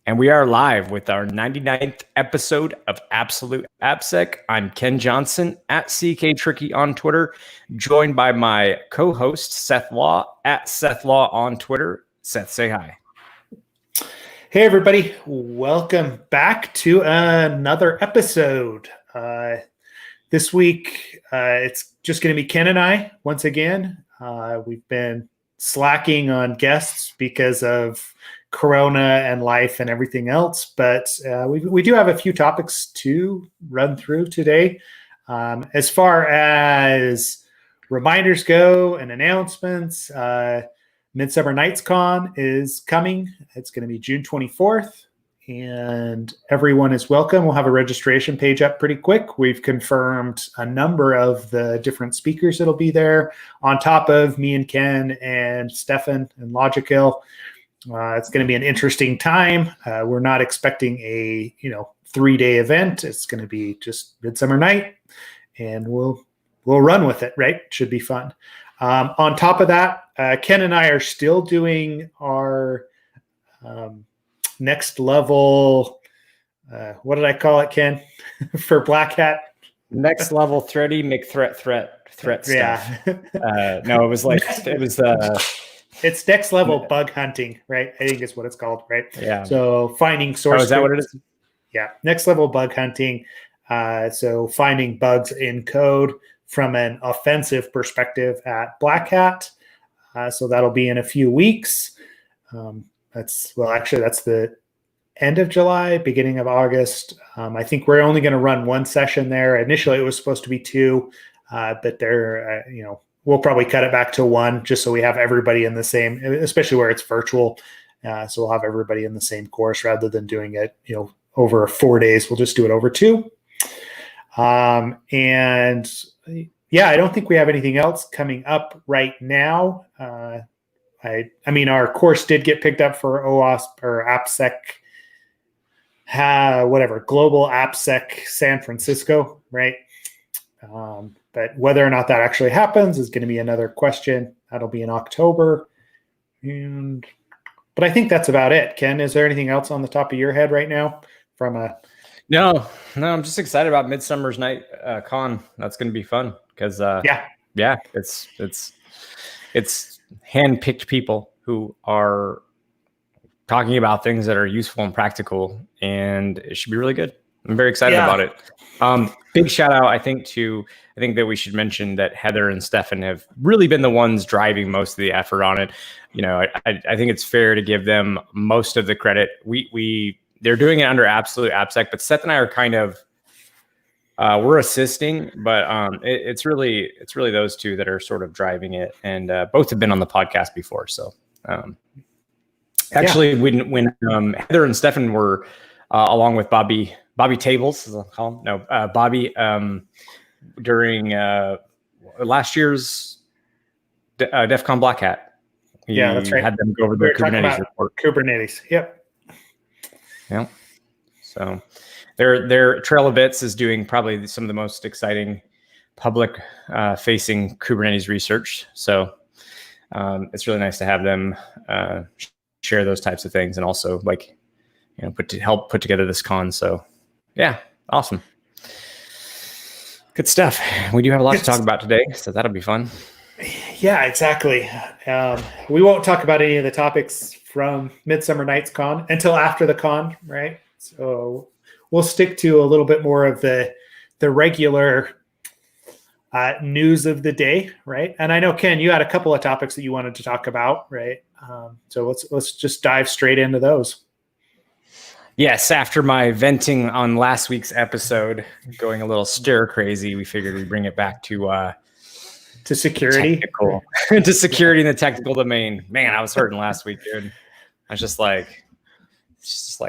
And we are live with our 99th episode of Absolute AppSec. I'm Ken Johnson at CKTricky on Twitter, joined by my co-host Seth Law at Seth Law on Twitter. Seth, say hi. Hey, everybody. Welcome back to another episode. This week, it's just going to be Ken and I once again. We've been slacking on guests because of Corona and life and everything else, but we do have a few topics to run through today. As far as reminders go and announcements, Midsummer Nights Con is coming. It's going to be June 24th, and everyone is welcome. We'll have a registration page up pretty quick. We've confirmed a number of the different speakers that'll be there, on top of me and Ken and Stefan and Logical. It's going to be an interesting time. We're not expecting a 3-day event. It's going to be just Midsummer Night, and we'll run with it. Right? Should be fun. On top of that, Ken and I are still doing our next level. What did I call it, Ken? For Black Hat? Next level thready McThreat stuff. Yeah. No, it was it's next level bug hunting, right? I think is what it's called, right? Yeah. So finding source. Oh, is that what it is? Yeah. Next level bug hunting. So finding bugs in code from an offensive perspective at Black Hat. So that'll be in a few weeks. That's the end of July, beginning of August. I think we're only going to run one session there. Initially, it was supposed to be 2, but they're, we'll probably cut it back to 1 just so we have everybody in the same, especially where it's virtual. So we'll have everybody in the same course rather than doing it, over 4 days. We'll just do it over 2. And yeah, I don't think we have anything else coming up right now. I mean, our course did get picked up for OWASP or AppSec, Global AppSec San Francisco, right? But whether or not that actually happens is going to be another question. That'll be in October. But I think that's about it. Ken, is there anything else on the top of your head right now from a... No, I'm just excited about Midsummer's Night Con. That's going to be fun because it's hand-picked people who are talking about things that are useful and practical, and it should be really good. I'm very excited about it. Big shout out, I think that we should mention that Heather and Stefan have really been the ones driving most of the effort on it. I think it's fair to give them most of the credit. They're doing it under Absolute AppSec, but Seth and I are kind of we're assisting, but it's really those two that are sort of driving it, and both have been on the podcast before. So actually, when Heather and Stefan were along with Bobby Tables, as I'll call him, Bobby, during last year's DEF CON Black Hat. Yeah, that's right. Had them go over the Kubernetes report. Kubernetes, yep. Yeah. So their Trail of Bits is doing probably some of the most exciting public facing Kubernetes research. So it's really nice to have them share those types of things and also help put together this con. So yeah, awesome. Good stuff. We do have a lot to talk about today, so that'll be fun. Yeah, exactly. We won't talk about any of the topics from Midsummer Nights Con until after the con, right? So we'll stick to a little bit more of the regular news of the day, right? And I know, Ken, you had a couple of topics that you wanted to talk about, right? So let's just dive straight into those. Yes, after my venting on last week's episode, going a little stir crazy, we figured we'd bring it back to security, to security in the technical domain. Man, I was hurting last week, dude. I was just like,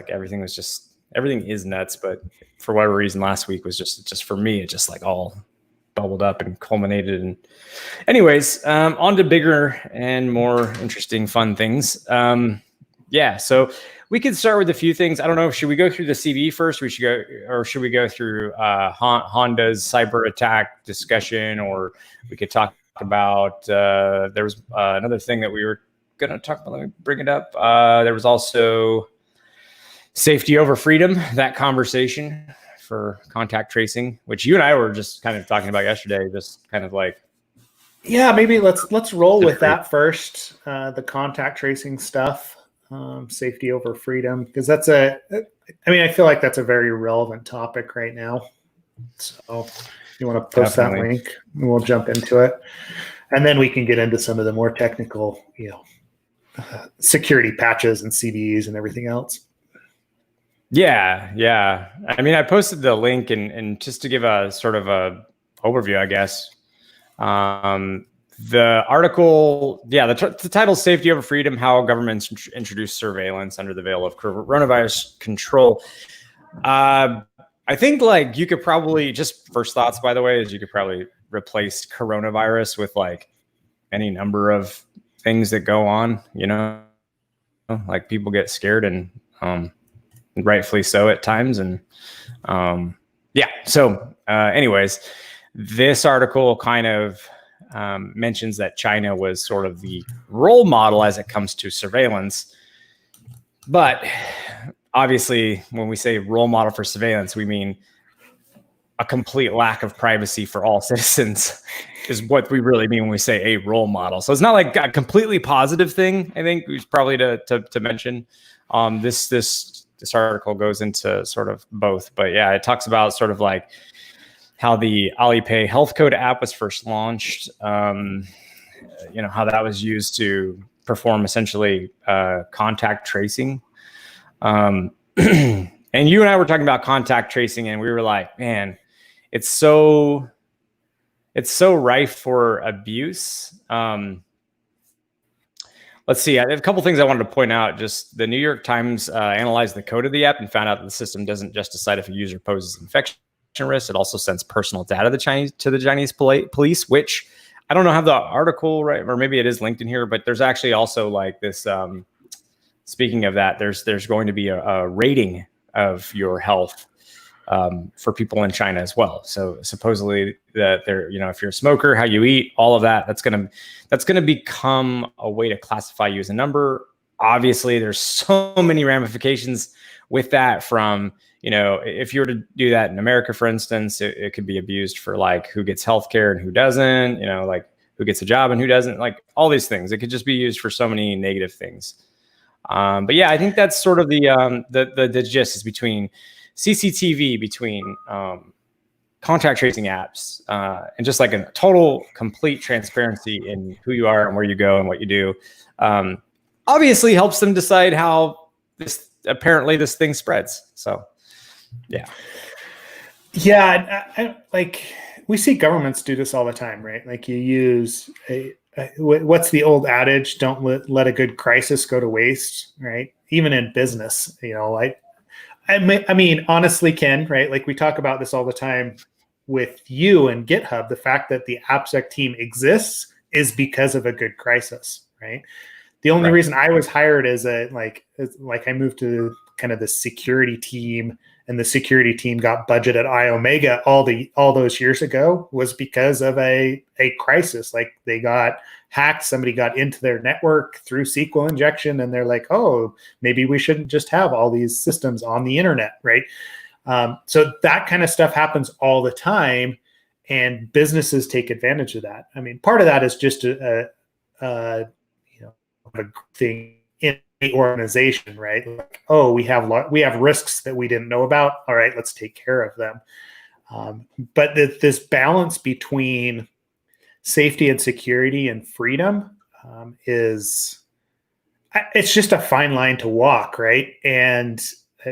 everything is nuts. But for whatever reason, last week was just for me, it just like all bubbled up and culminated. And anyways, on to bigger and more interesting, fun things. So we could start with a few things. I don't know. Should we go through the CVE first? Should we go through Honda's cyber attack discussion, or we could talk about, there was another thing that we were going to talk about. Let me bring it up. There was also safety over freedom, that conversation for contact tracing, which you and I were just kind of talking about yesterday, just kind of like, yeah, maybe let's roll with that first, the contact tracing stuff, safety over freedom, because I feel like that's a very relevant topic right now. So you want to post that link and we'll jump into it. And then we can get into some of the more technical, security patches and CVEs and everything else. Yeah. I mean, I posted the link and just to give a sort of a overview, I guess. The article, the title is Safety Over Freedom, How Governments Introduce Surveillance Under the Veil of Coronavirus Control. I think like you could probably, just first thoughts, by the way, is you could probably replace coronavirus with like any number of things that go on, like people get scared and rightfully so at times. And anyways, this article kind of mentions that China was sort of the role model as it comes to surveillance. But obviously, when we say role model for surveillance, we mean a complete lack of privacy for all citizens is what we really mean when we say a role model. So it's not like a completely positive thing, I think, is probably to mention. This article goes into sort of both. But yeah, it talks about sort of like how the Alipay health code app was first launched, how that was used to perform essentially contact tracing. And you and I were talking about contact tracing, and we were like, man, it's so rife for abuse. Let's see. I have a couple things I wanted to point out. Just the New York Times analyzed the code of the app and found out that the system doesn't just decide if a user poses infection risk. It also sends personal data to the Chinese police, which I don't know how the article, right, or maybe it is linked in here, but there's actually also like this. Speaking of that, there's going to be a rating of your health for people in China as well. So supposedly that if you're a smoker, how you eat, all of that, that's gonna become a way to classify you as a number. Obviously, there's so many ramifications with that. From if you were to do that in America, for instance, it could be abused for like who gets healthcare and who doesn't. Like who gets a job and who doesn't. Like all these things. It could just be used for so many negative things. But yeah, I think that's sort of the gist is between CCTV, between contact tracing apps, and just like a total complete transparency in who you are and where you go and what you do. Obviously helps them decide how this thing spreads. So yeah. I like we see governments do this all the time, right? Like you use what's the old adage? Don't let a good crisis go to waste, right? Even in business, I mean, honestly, Ken, right? Like we talk about this all the time with you and GitHub. The fact that the AppSec team exists is because of a good crisis, right? The only reason I was hired as I moved to kind of the security team, and the security team got budget at iOmega all those years ago was because of a crisis. Like they got hacked, somebody got into their network through SQL injection, and they're like, oh, maybe we shouldn't just have all these systems on the internet, right? So that kind of stuff happens all the time, and businesses take advantage of that. I mean, part of that is just a thing in the organization, right? Like, oh, we have risks that we didn't know about. All right, let's take care of them. But this balance between safety and security and freedom it's just a fine line to walk, right? And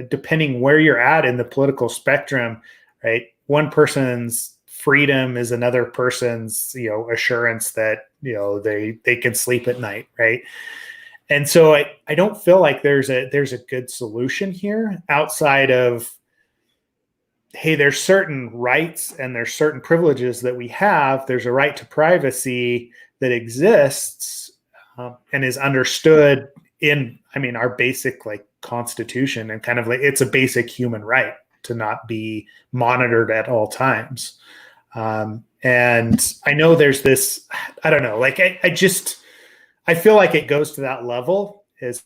depending where you're at in the political spectrum, right? One person's freedom is another person's, assurance that, they can sleep at night, right? And so I don't feel like there's a good solution here outside of, hey, there's certain rights and there's certain privileges that we have. There's a right to privacy that exists and is understood in, our basic constitution, and kind of like it's a basic human right to not be monitored at all times. And I know there's this, I don't know, I feel like it goes to that level as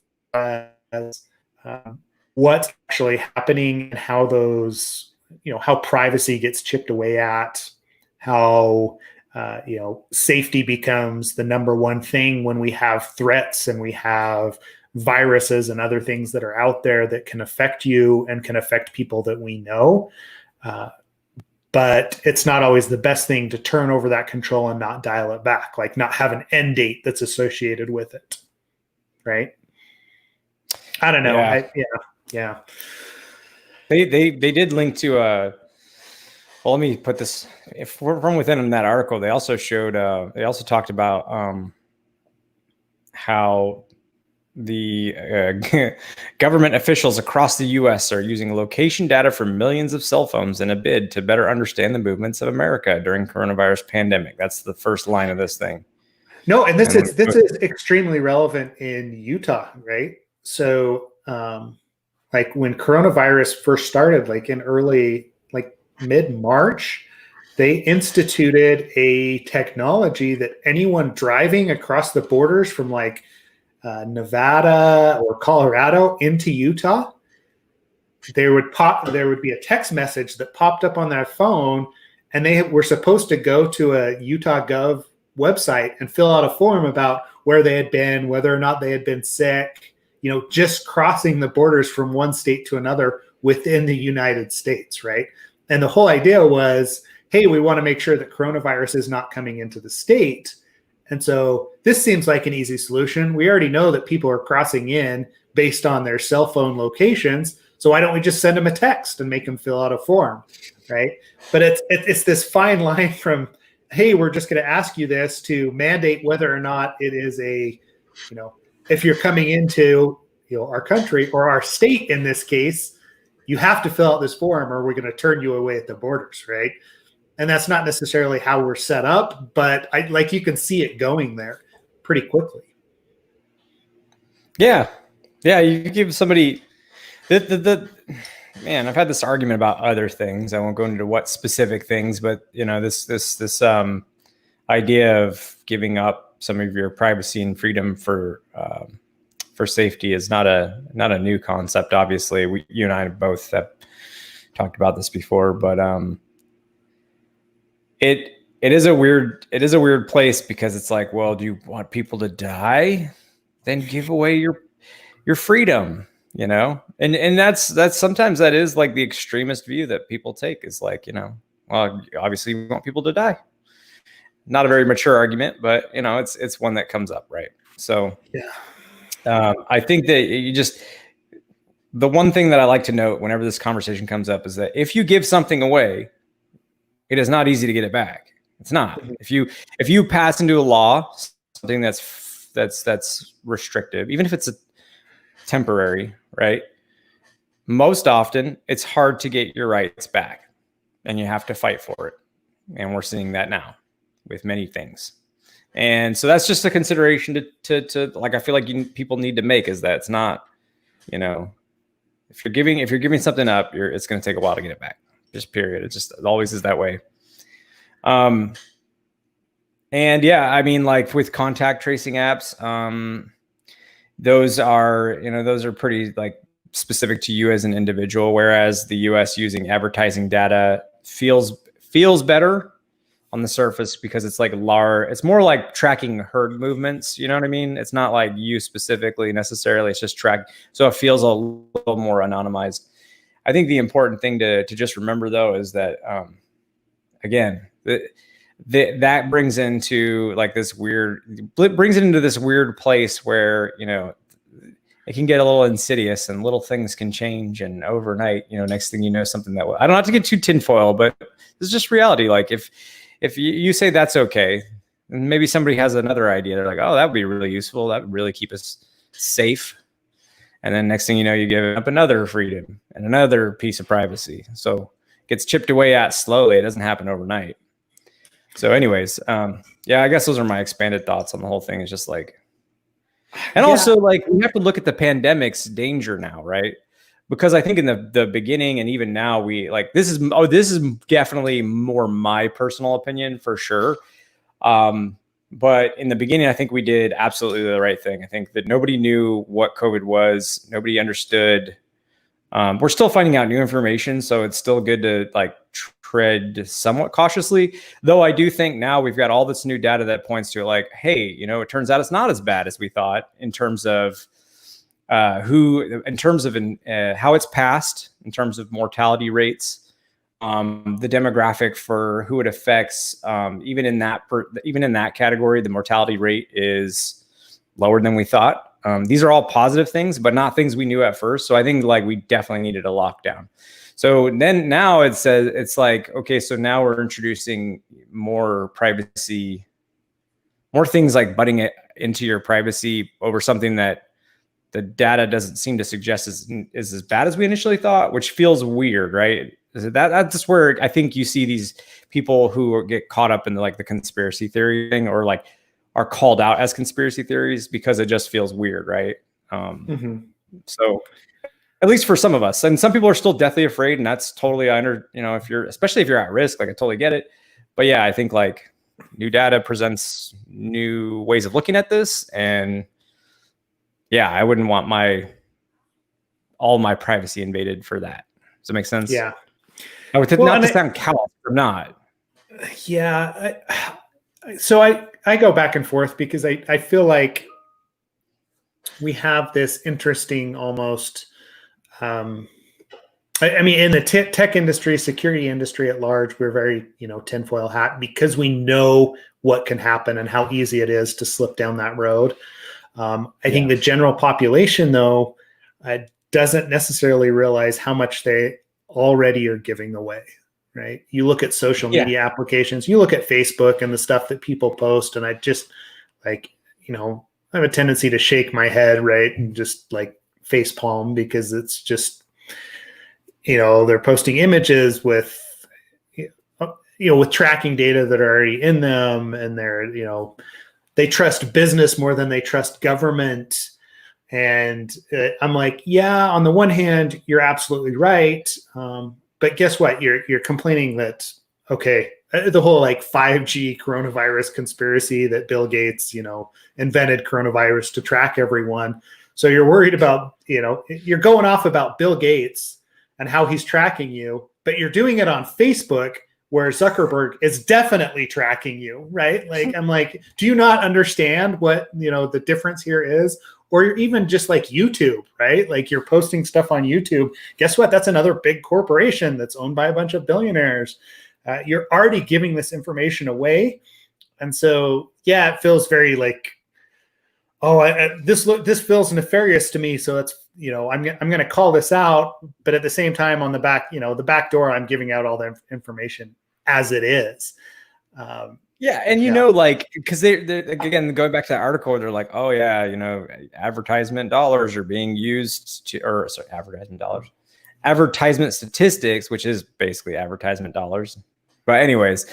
what's actually happening and how those, how privacy gets chipped away at, how, safety becomes the number one thing when we have threats and we have viruses and other things that are out there that can affect you and can affect people that we know. But it's not always the best thing to turn over that control and not dial it back, like not have an end date that's associated with it. Right. I don't know. Yeah. They did link to well, let me put this from within that article. They also showed they also talked about how the government officials across the U.S. are using location data from millions of cell phones in a bid to better understand the movements of America during coronavirus pandemic. That's the first line of this thing. No, and this is extremely relevant in Utah, right? So, like when coronavirus first started, like in mid-March, they instituted a technology that anyone driving across the borders from like Nevada or Colorado into Utah, there would be a text message that popped up on their phone, and they were supposed to go to a Utah Gov website and fill out a form about where they had been, whether or not they had been sick, just crossing the borders from one state to another within the United States, right? And the whole idea was, hey, we want to make sure that coronavirus is not coming into the state. And so this seems like an easy solution. We already know that people are crossing in based on their cell phone locations. So why don't we just send them a text and make them fill out a form, right? But it's this fine line from, hey, we're just going to ask you this, to mandate whether or not it is a, if you're coming into our country or our state in this case, you have to fill out this form or we're going to turn you away at the borders, right? And that's not necessarily how we're set up, but you can see it going there pretty quickly. Yeah. You give somebody man, I've had this argument about other things. I won't go into what specific things, but this idea of giving up some of your privacy and freedom for safety is not a new concept. Obviously, you and I both have talked about this before, but it is a weird place, because it's like, well, do you want people to die? Then give away your freedom, and that's sometimes that is like the extremist view that people take, is like, well, obviously we want people to die. Not a very mature argument, but it's one that comes up, right? So yeah, I think that the one thing that I like to note whenever this conversation comes up is that if you give something away, it is not easy to get it back. It's not. If you pass into a law something that's restrictive, even if it's a temporary, right? Most often it's hard to get your rights back, and you have to fight for it. And we're seeing that now with many things. And so that's just a consideration to like, I feel like people need to make, is that it's not, if you're giving something up, it's going to take a while to get it back. Just period. It always is that way. And yeah, I mean, like with contact tracing apps, those are pretty like specific to you as an individual, whereas the US using advertising data feels better on the surface, because it's like it's more like tracking herd movements. You know what I mean? It's not like you specifically necessarily, it's just so it feels a little more anonymized. I think the important thing to just remember though is that, again, that brings into like this weird place where, it can get a little insidious and little things can change, and overnight, next thing you know, something that I don't have to get too tinfoil, but this is just reality. Like if you say that's okay, and maybe somebody has another idea, they're like, oh, that would be really useful. That would really keep us safe. And then next thing you know, you give up another freedom and another piece of privacy. So it gets chipped away at slowly. It doesn't happen overnight. So anyways, yeah, I guess those are my expanded thoughts on the whole thing. It's just like, and also like we have to look at the pandemic's danger now, right? Because I think in the beginning and even now, we like, this is definitely more my personal opinion for sure. But in the beginning, I think we did absolutely the right thing. I think that nobody knew what COVID was. Nobody understood We're still finding out new information, so it's still good to like tread somewhat cautiously. Though I do think now we've got all this new data that points to like, hey, it turns out it's not as bad as we thought in terms of how it's passed, in terms of mortality rates. The demographic for who it affects, even in that category, the mortality rate is lower than we thought. These are all positive things, but not things we knew at first. So I think like we definitely needed a lockdown. So then now it says, it's like, okay, so now we're introducing more privacy, more things like butting it into your privacy over something that the data doesn't seem to suggest is as bad as we initially thought, which feels weird, right? That's where I think you see these people who get caught up in the conspiracy theory thing, or like are called out as conspiracy theories because it just feels weird, right? So at least for some of us, and some people are still deathly afraid, and that's totally especially if you're at risk, like I totally get it. But yeah, I think like new data presents new ways of looking at this, and yeah, I wouldn't want all my privacy invaded for that. Does that make sense? Yeah. Not to sound callous or not. Yeah. So I go back and forth because I feel like we have this interesting almost, I mean, in the tech industry, security industry at large, we're very, tinfoil hat because we know what can happen and how easy it is to slip down that road. I think the general population, though, doesn't necessarily realize how much they already are giving away, right? You look at social media applications, you look at Facebook and the stuff that people post, and I just I have a tendency to shake my head, right? And just like face palm because it's just, they're posting images with, with tracking data that are already in them, and they're, they trust business more than they trust government. And I'm like, yeah, on the one hand, you're absolutely right. But guess what? You're complaining that, okay, the whole like 5G coronavirus conspiracy that Bill Gates, invented coronavirus to track everyone. So you're worried about, you're going off about Bill Gates and how he's tracking you, but you're doing it on Facebook where Zuckerberg is definitely tracking you, right? Like, I'm like, do you not understand what, the difference here is? Or even just like YouTube, right? Like you're posting stuff on YouTube. Guess what? That's another big corporation that's owned by a bunch of billionaires. You're already giving this information away. And so, yeah, it feels very like, this feels nefarious to me. So it's, I'm going to call this out. But at the same time, on the back, the back door, I'm giving out all the information as it is. Yeah, and because they're again going back to that article, they're like, oh yeah, advertisement dollars are being used advertisement statistics, which is basically advertisement dollars. But anyways,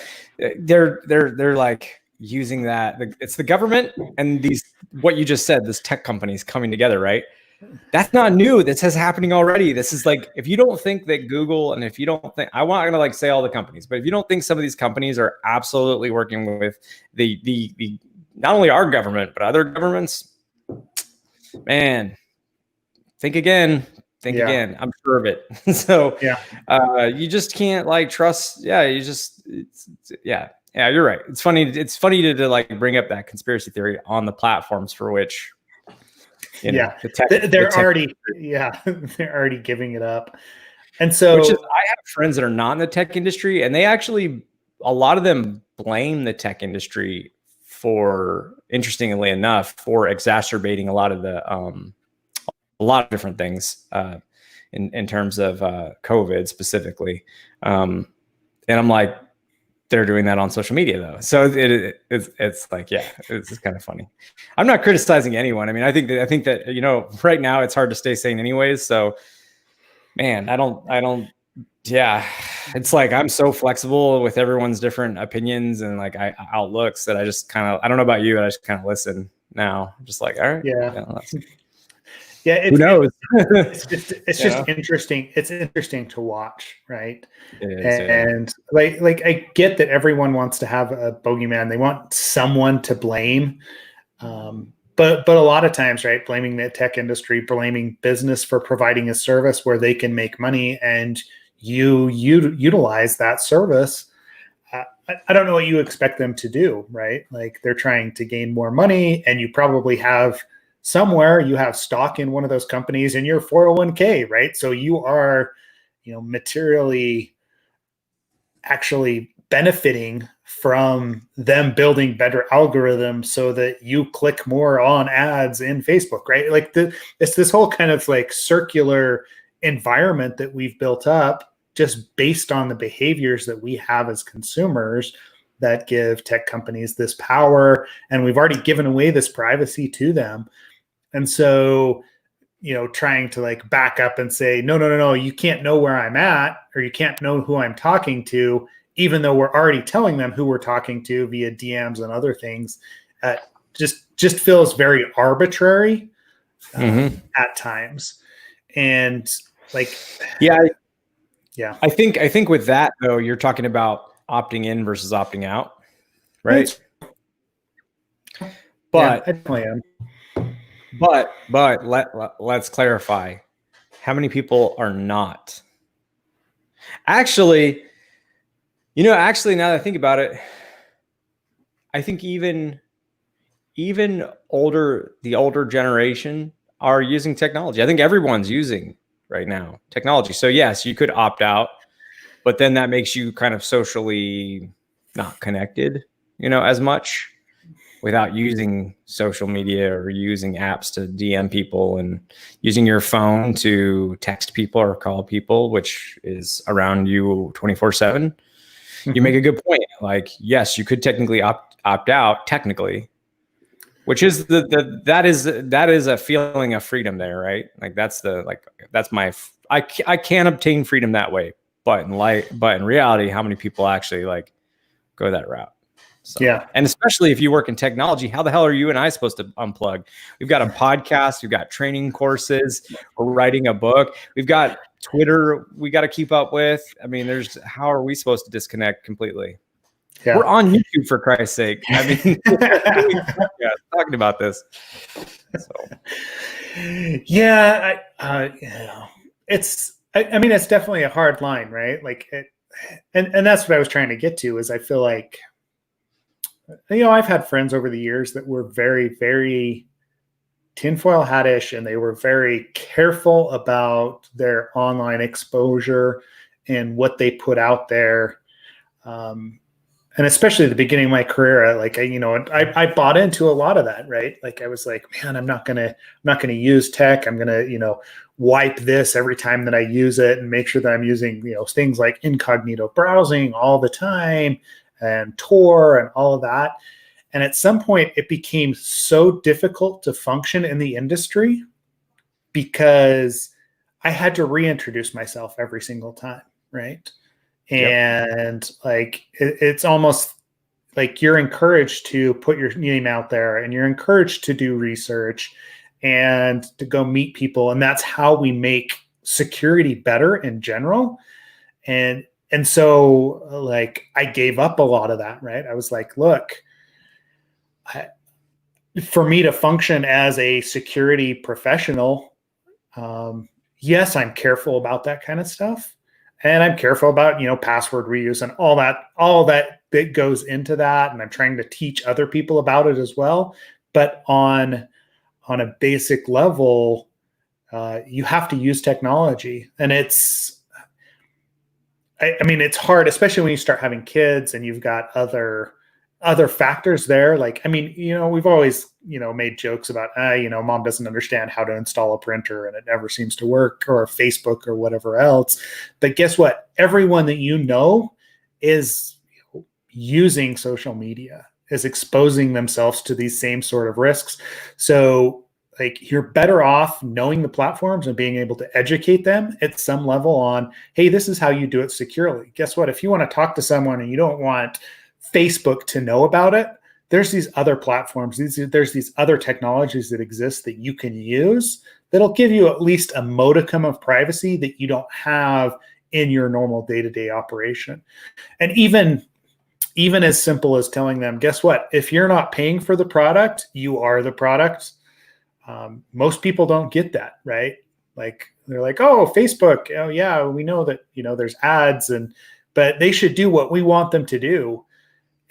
they're like using that. It's the government and what you just said, this tech companies coming together, right? That's not new. This is happening already. This is like, if you don't think that Google, and if you don't think, I'm not gonna say all the companies, but if you don't think some of these companies are absolutely working with the not only our government but other governments, man, think again. Again. I'm sure of it. So you just can't trust. Yeah, you're right. It's funny. It's funny to like bring up that conspiracy theory on the platforms for which. They're already giving it up. And so I have friends that are not in the tech industry, and they actually, a lot of them blame the tech industry for, interestingly enough, for exacerbating a lot of different things in terms of COVID specifically. And I'm like, they're doing that on social media though. So it's like, yeah, it's kind of funny. I'm not criticizing anyone. I mean, I think that, right now it's hard to stay sane anyways. So man, it's like, I'm so flexible with everyone's different opinions and like outlooks that I just I don't know about you, but I just kind of listen now. I'm just like, all right. Yeah, who knows? It's just interesting. It's interesting to watch, right? It is, and like I get that everyone wants to have a bogeyman. They want someone to blame. But but a lot of times, right, blaming the tech industry, blaming business for providing a service where they can make money, and you utilize that service. I don't know what you expect them to do, right? Like, they're trying to gain more money, and you probably have somewhere you have stock in one of those companies in your 401k, right? So you are, materially actually benefiting from them building better algorithms so that you click more on ads in Facebook, right? Like, it's this whole kind of like circular environment that we've built up just based on the behaviors that we have as consumers that give tech companies this power. And we've already given away this privacy to them. And so, trying to like back up and say, no, you can't know where I'm at, or you can't know who I'm talking to, even though we're already telling them who we're talking to via DMs and other things, just feels very arbitrary at times. And like, yeah. I think with that though, you're talking about opting in versus opting out, right? But I definitely am. But let's clarify. How many people are not? Actually, now that I think about it, I think even the older generation are using technology. I think everyone's using right now technology. So yes, you could opt out, but then that makes you kind of socially not connected, as much, without using social media or using apps to DM people and using your phone to text people or call people, which is around you 24/7. You make a good point. Like, yes, you could technically opt out, technically, which is that is a feeling of freedom there, right? Like, I can obtain freedom that way, but in reality, how many people actually like go that route? So, yeah. And especially if you work in technology, how the hell are you and I supposed to unplug? We've got a podcast, we've got training courses, we're writing a book, we've got Twitter we got to keep up with. I mean, how are we supposed to disconnect completely? Yeah. We're on YouTube, for Christ's sake. I mean, talking about this. So. Yeah, it's definitely a hard line, right? Like, and that's what I was trying to get to, is I feel like, I've had friends over the years that were very, very tinfoil hat-ish, and they were very careful about their online exposure and what they put out there. And especially at the beginning of my career, like, I bought into a lot of that, right? Like, I was like, man, I'm not gonna use tech. I'm gonna, wipe this every time that I use it, and make sure that I'm using, things like incognito browsing all the time, and Tor and all of that. And at some point, it became so difficult to function in the industry because I had to reintroduce myself every single time, right? And like, it's almost like you're encouraged to put your name out there, and you're encouraged to do research and to go meet people. And that's how we make security better in general. And so, like, I gave up a lot of that, right? I was like, look, for me to function as a security professional, yes, I'm careful about that kind of stuff. And I'm careful about, password reuse and all that goes into that. And I'm trying to teach other people about it as well. But on a basic level, you have to use technology. And it's hard, especially when you start having kids and you've got other factors there. Like, we've always, made jokes about, mom doesn't understand how to install a printer and it never seems to work, or Facebook or whatever else. But guess what? Everyone that is using social media, is exposing themselves to these same sort of risks. So, like, you're better off knowing the platforms and being able to educate them at some level on, hey, this is how you do it securely. Guess what? If you want to talk to someone and you don't want Facebook to know about it, there's these other platforms, there's these other technologies that exist that you can use that'll give you at least a modicum of privacy that you don't have in your normal day-to-day operation. And even even as simple as telling them, guess what? If you're not paying for the product, you are the product. Most people don't get that, right? Like they're like, oh, Facebook. Oh yeah, we know that, there's ads but they should do what we want them to do.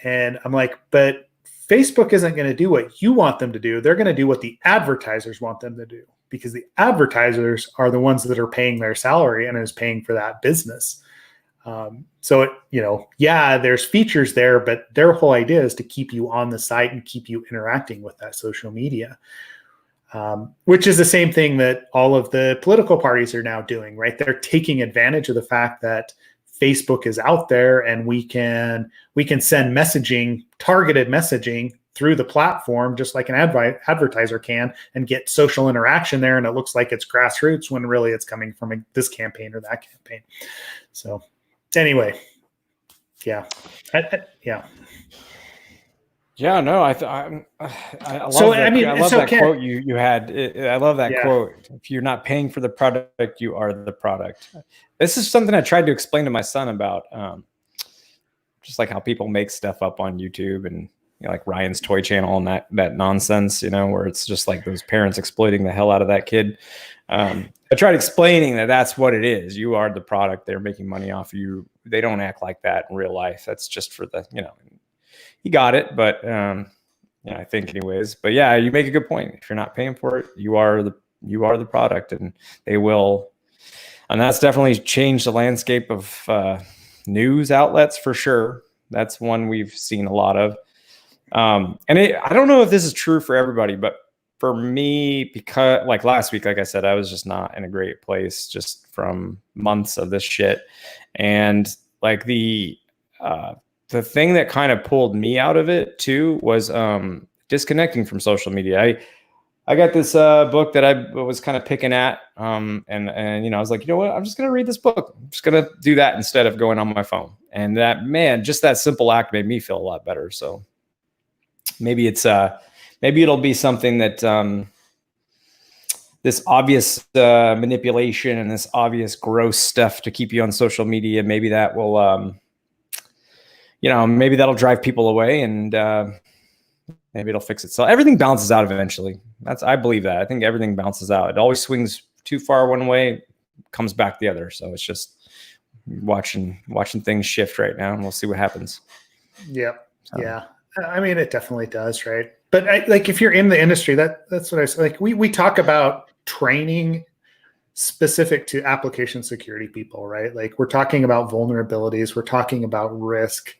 And I'm like, but Facebook isn't going to do what you want them to do. They're going to do what the advertisers want them to do, because the advertisers are the ones that are paying their salary and is paying for that business. So there's features there, but their whole idea is to keep you on the site and keep you interacting with that social media, which is the same thing that all of the political parties are now doing, right? They're taking advantage of the fact that Facebook is out there, and we can send messaging, targeted messaging through the platform, just like an advertiser can, and get social interaction there. And it looks like it's grassroots when really it's coming from this campaign or that campaign. So anyway, yeah. Yeah, no, I love that quote you had. I love that quote. If you're not paying for the product, you are the product. This is something I tried to explain to my son about, just like how people make stuff up on YouTube and like Ryan's Toy Channel and that nonsense, where it's just like those parents exploiting the hell out of that kid. I tried explaining that that's what it is. You are the product. They're making money off of you. They don't act like that in real life. That's just for the, he got it, but I think anyways. But yeah, you make a good point. If you're not paying for it, you are the product, and they will. And that's definitely changed the landscape of news outlets for sure. That's one we've seen a lot of. I don't know if this is true for everybody, but for me, because like last week, like I said, I was just not in a great place just from months of this shit. And like the thing that kind of pulled me out of it too was disconnecting from social media. I got this book that I was kind of picking at, and I was like, you know what? I'm just gonna read this book. I'm just gonna do that instead of going on my phone. And just that simple act made me feel a lot better. So maybe it'll be something that this obvious manipulation and this obvious gross stuff to keep you on social media, maybe that will maybe that'll drive people away, and maybe it'll fix itself. Everything balances out eventually. I believe that. I think everything balances out. It always swings too far one way, comes back the other. So it's just watching things shift right now, and we'll see what happens. Yep. Yeah. I mean, it definitely does, right? But if you're in the industry, that's what I say. Like we talk about training specific to application security people, right? Like we're talking about vulnerabilities, we're talking about risk.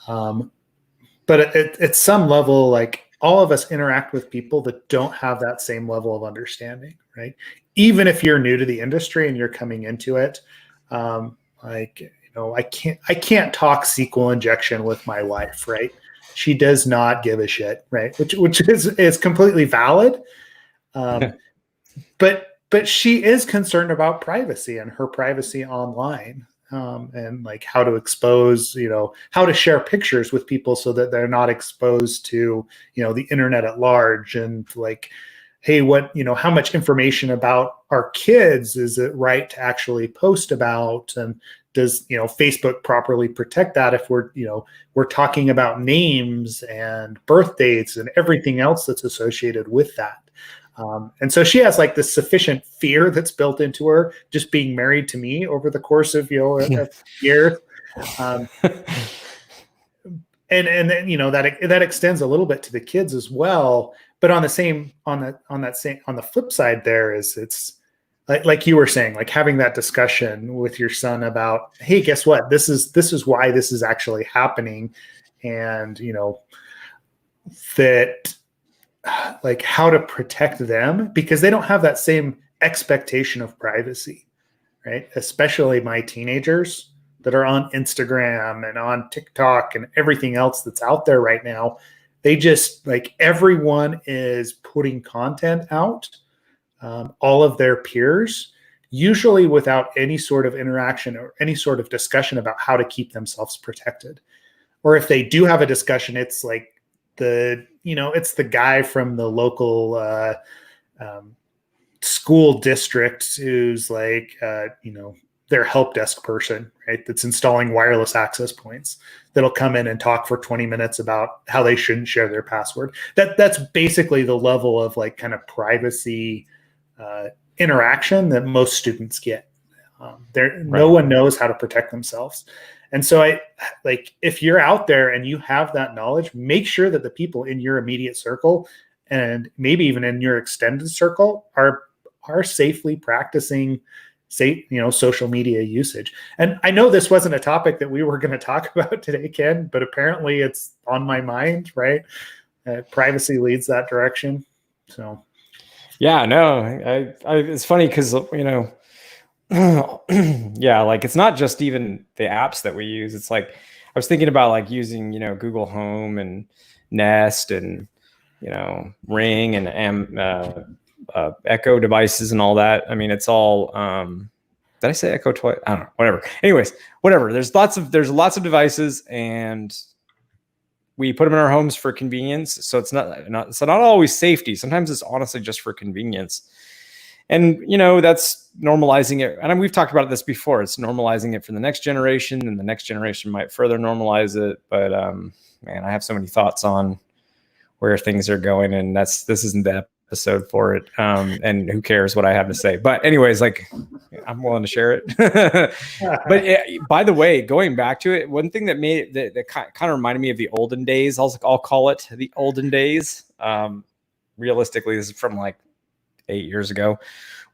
But at some level, like all of us interact with people that don't have that same level of understanding, right? Even if you're new to the industry and you're coming into it, I can't talk SQL injection with my wife, right? She does not give a shit, right? Which is completely valid. But she is concerned about privacy and her privacy online, and like how to expose, how to share pictures with people so that they're not exposed to, the internet at large, and like, hey, how much information about our kids is it right to actually post about, and does Facebook properly protect that if we're talking about names and birth dates and everything else that's associated with that. And so she has like this sufficient fear that's built into her just being married to me over the course of a year. And then that extends a little bit to the kids as well. But on the flip side, there is, it's like you were saying, like having that discussion with your son about, hey, guess what? This is why this is actually happening. And that like how to protect them, because they don't have that same expectation of privacy, right? Especially my teenagers that are on Instagram and on TikTok and everything else that's out there right now. They just like, everyone is putting content out, all of their peers, usually without any sort of interaction or any sort of discussion about how to keep themselves protected. Or if they do have a discussion, it's like it's the guy from the local school district who's like, their help desk person, right? That's installing wireless access points that'll come in and talk for 20 minutes about how they shouldn't share their password. That's basically the level of like kind of privacy interaction that most students get. No one knows how to protect themselves. And so if you're out there and you have that knowledge, make sure that the people in your immediate circle and maybe even in your extended circle are safely practicing social media usage. And I know this wasn't a topic that we were going to talk about today, Ken, but apparently it's on my mind, right? Privacy leads that direction. So, yeah, no, it's funny because, yeah, like it's not just even the apps that we use. It's like, I was thinking about like using, Google Home and Nest and, Ring and Echo devices and all that. I mean, it's all, did I say Echo twice? I don't know, whatever. Anyways, whatever. There's lots of devices and we put them in our homes for convenience. So it's not always safety. Sometimes it's honestly just for convenience. And, that's normalizing it. And we've talked about this before. It's normalizing it for the next generation, and the next generation might further normalize it. But, man, I have so many thoughts on where things are going, and this isn't the episode for it. And who cares what I have to say? But anyways, like, I'm willing to share it. But by the way, going back to it, one thing that made it, that kind of reminded me of the olden days, I'll call it the olden days. Realistically, this is from like 8 years ago,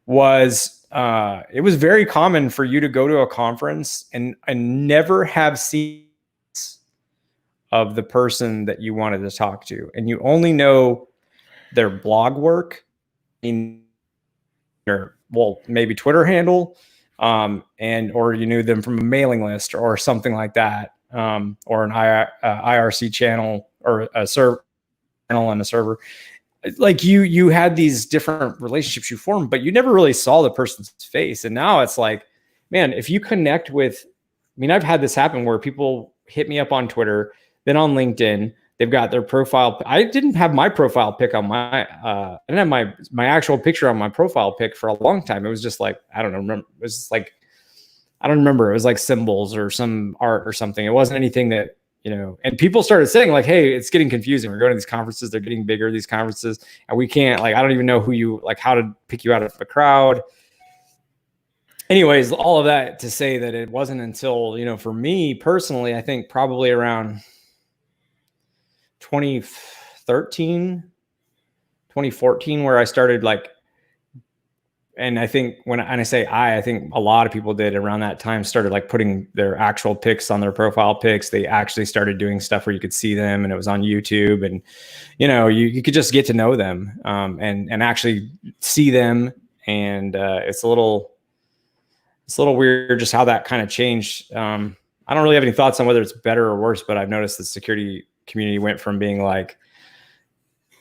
was it was very common for you to go to a conference and never have seen of the person that you wanted to talk to, and you only know their blog work in their, maybe Twitter handle, or you knew them from a mailing list or something like that, or an IRC channel or a server channel on a server. Like you had these different relationships you formed, but you never really saw the person's face. And now it's like, man, if you connect with, I've had this happen where people hit me up on Twitter, then on LinkedIn, they've got their profile. I didn't have my profile pic on I didn't have my actual picture on my profile pic for a long time. It was just like, I don't know. It was just like, I don't remember. It was like symbols or some art or something. It wasn't anything that, and people started saying like, hey, it's getting confusing. We're going to these conferences. They're getting bigger, these conferences. And we can't, like, I don't even know how to pick you out of the crowd. Anyways, all of that to say that it wasn't until, for me personally, I think probably around 2013, 2014, where I started and I think I think a lot of people did around that time started like putting their actual pics on their profile pics. They actually started doing stuff where you could see them, and it was on YouTube, and, you could just get to know them, and actually see them. And, it's a little weird just how that kind of changed. I don't really have any thoughts on whether it's better or worse, but I've noticed the security community went from being like,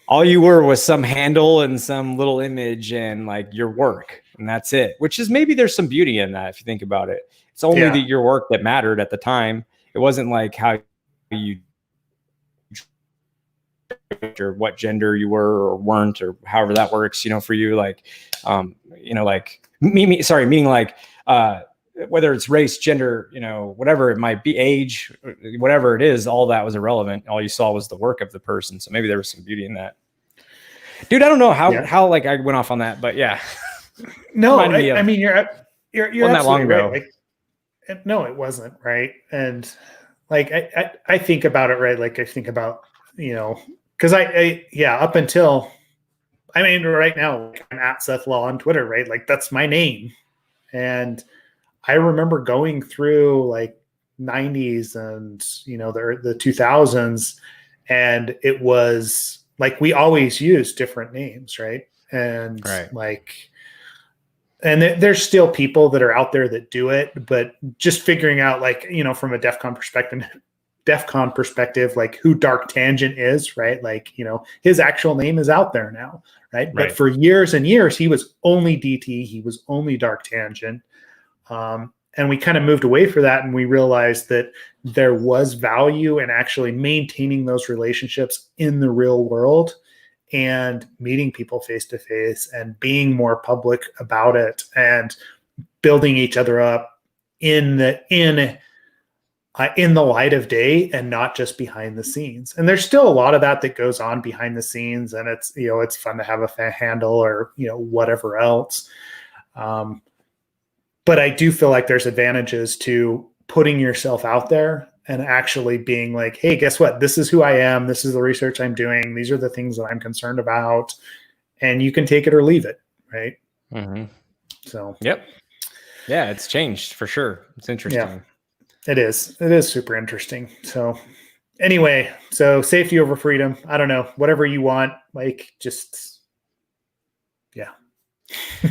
all you were was some handle and some little image and like your work, and that's it, which is, maybe there's some beauty in that if you think about it. It's only your work that mattered at the time. It wasn't like how you, or what gender you were or weren't, or however that works, for you, like, meaning like, whether it's race, gender, whatever it might be, age, whatever it is, all that was irrelevant. All you saw was the work of the person. So maybe there was some beauty in that. Dude, I don't know how like I went off on that, but yeah. No, I mean, you're wasn't that long ago. Right. Like, no, it wasn't, right? And like I think about it, right? Like I think about, because up until, right now, I'm at Seth Law on Twitter, right? Like that's my name. And I remember going through like 90s and, the 2000s, and it was like, we always use different names. Right. And there's still people that are out there that do it, but just figuring out like, from a DEF CON perspective, like who Dark Tangent is, right? Like, his actual name is out there now. Right. But for years and years, he was only DT. He was only Dark Tangent. And we kind of moved away from that, and we realized that there was value in actually maintaining those relationships in the real world and meeting people face to face and being more public about it and building each other up in the light of day and not just behind the scenes. And there's still a lot of that goes on behind the scenes, and it's, you know, it's fun to have a fan handle or, you know, whatever else. But I do feel like there's advantages to putting yourself out there and actually being like, hey, guess what? This is who I am. This is the research I'm doing. These are the things that I'm concerned about. And you can take it or leave it, right? Mm-hmm. So, yep. Yeah, it's changed for sure. It's interesting. Yeah, it is. It is super interesting. So anyway, so safety over freedom. I don't know, whatever you want, like, just, yeah.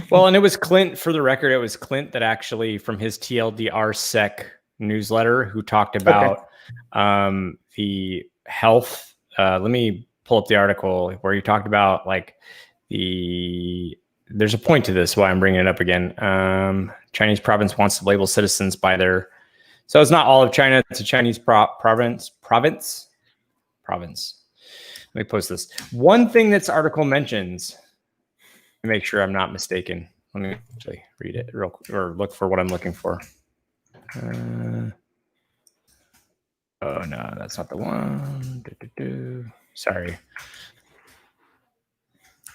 Well, and it was Clint, for the record, it was Clint that actually, from his TLDR Sec newsletter, who talked about the health. Let me pull up the article where he talked about like there's a point to this, why I'm bringing it up again. Chinese province wants to label citizens by their, so it's not all of China, it's a Chinese province. Let me post this. One thing this article mentions, to make sure I'm not mistaken. Let me actually read it real quick, or look for what I'm looking for. Oh no, that's not the one. Sorry.